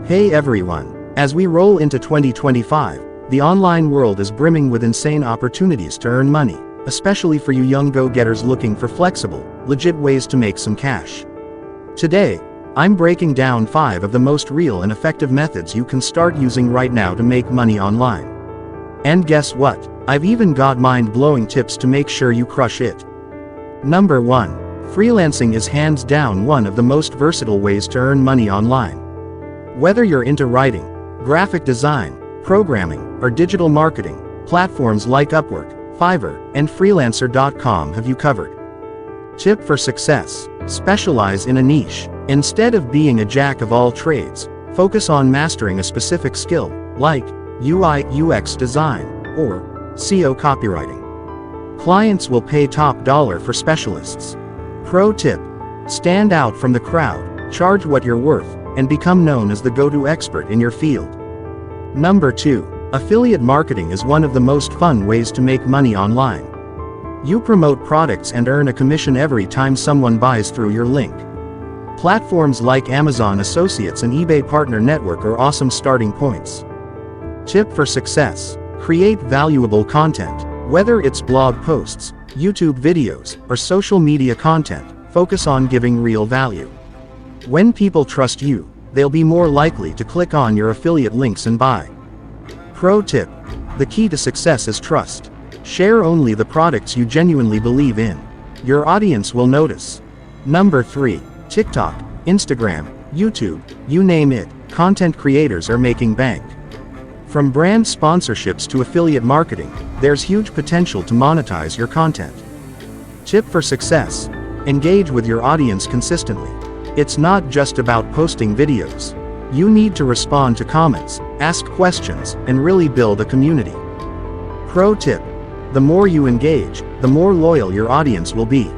Hey everyone! As we roll into 2025, the online world is brimming with insane opportunities to earn money, especially for you young go-getters looking for flexible, legit ways to make some cash. Today, I'm breaking down 5 of the most real and effective methods you can start using right now to make money online. And guess what? I've even got mind-blowing tips to make sure you crush it. Number 1. Freelancing is hands down one of the most versatile ways to earn money online. Whether you're into writing, graphic design, programming, or digital marketing, platforms like Upwork, Fiverr, and Freelancer.com have you covered. Tip for success: specialize in a niche. Instead of being a jack of all trades, focus on mastering a specific skill, like UI/UX design, or SEO copywriting. Clients will pay top dollar for specialists. Pro tip: stand out from the crowd, charge what you're worth, and become known as the go-to expert in your field. Number 2. Affiliate marketing is one of the most fun ways to make money online. You promote products and earn a commission every time someone buys through your link. Platforms like Amazon Associates and eBay Partner Network are awesome starting points. Tip for success: create valuable content. Whether it's blog posts, YouTube videos, or social media content, focus on giving real value. When people trust you, they'll be more likely to click on your affiliate links and buy. Pro tip: the key to success is trust. Share only the products you genuinely believe in. Your audience will notice. Number 3. TikTok, Instagram, YouTube, you name it, content creators are making bank. From brand sponsorships to affiliate marketing, there's huge potential to monetize your content. Tip for success: engage with your audience consistently. It's not just about posting videos. You need to respond to comments, ask questions, and really build a community. Pro tip: the more you engage, the more loyal your audience will be.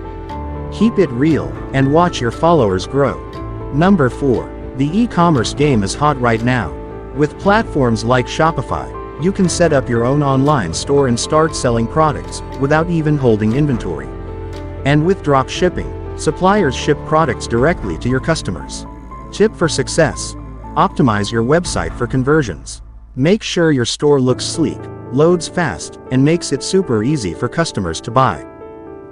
Keep it real, and watch your followers grow. Number 4. The e-commerce game is hot right now. With platforms like Shopify, you can set up your own online store and start selling products without even holding inventory. And with drop shipping, suppliers ship products directly to your customers. Tip for success: optimize your website for conversions. Make sure your store looks sleek, loads fast, and makes it super easy for customers to buy.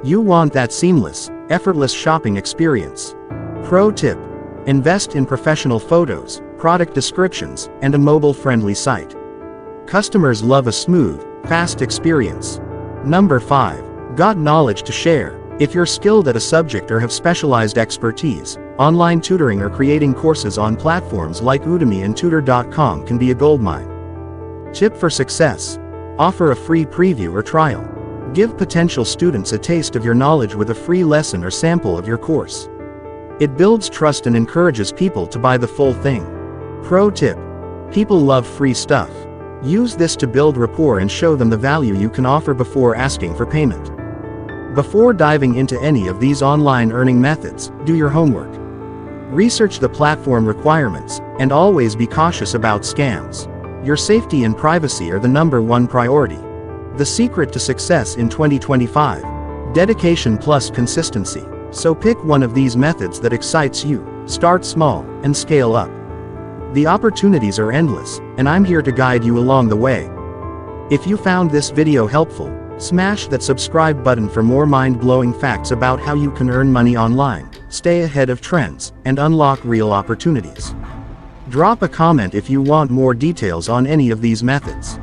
You want that seamless, effortless shopping experience. Pro tip: invest in professional photos, product descriptions, and a mobile-friendly site. Customers love a smooth, fast experience. Number 5. Got knowledge to share? If you're skilled at a subject or have specialized expertise, online tutoring or creating courses on platforms like Udemy and Tutor.com can be a goldmine. Tip for success: offer a free preview or trial. Give potential students a taste of your knowledge with a free lesson or sample of your course. It builds trust and encourages people to buy the full thing. Pro tip: people love free stuff. Use this to build rapport and show them the value you can offer before asking for payment. Before diving into any of these online earning methods, do your homework. Research the platform requirements, and always be cautious about scams. Your safety and privacy are the number 1 priority. The secret to success in 2025: dedication plus consistency. So pick one of these methods that excites you, start small, and scale up. The opportunities are endless, and I'm here to guide you along the way. If you found this video helpful, smash that subscribe button for more mind-blowing facts about how you can earn money online, stay ahead of trends, and unlock real opportunities. Drop a comment if you want more details on any of these methods.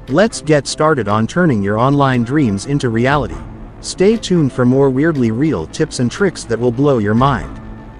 Let's get started on turning your online dreams into reality. Stay tuned for more weirdly real tips and tricks that will blow your mind.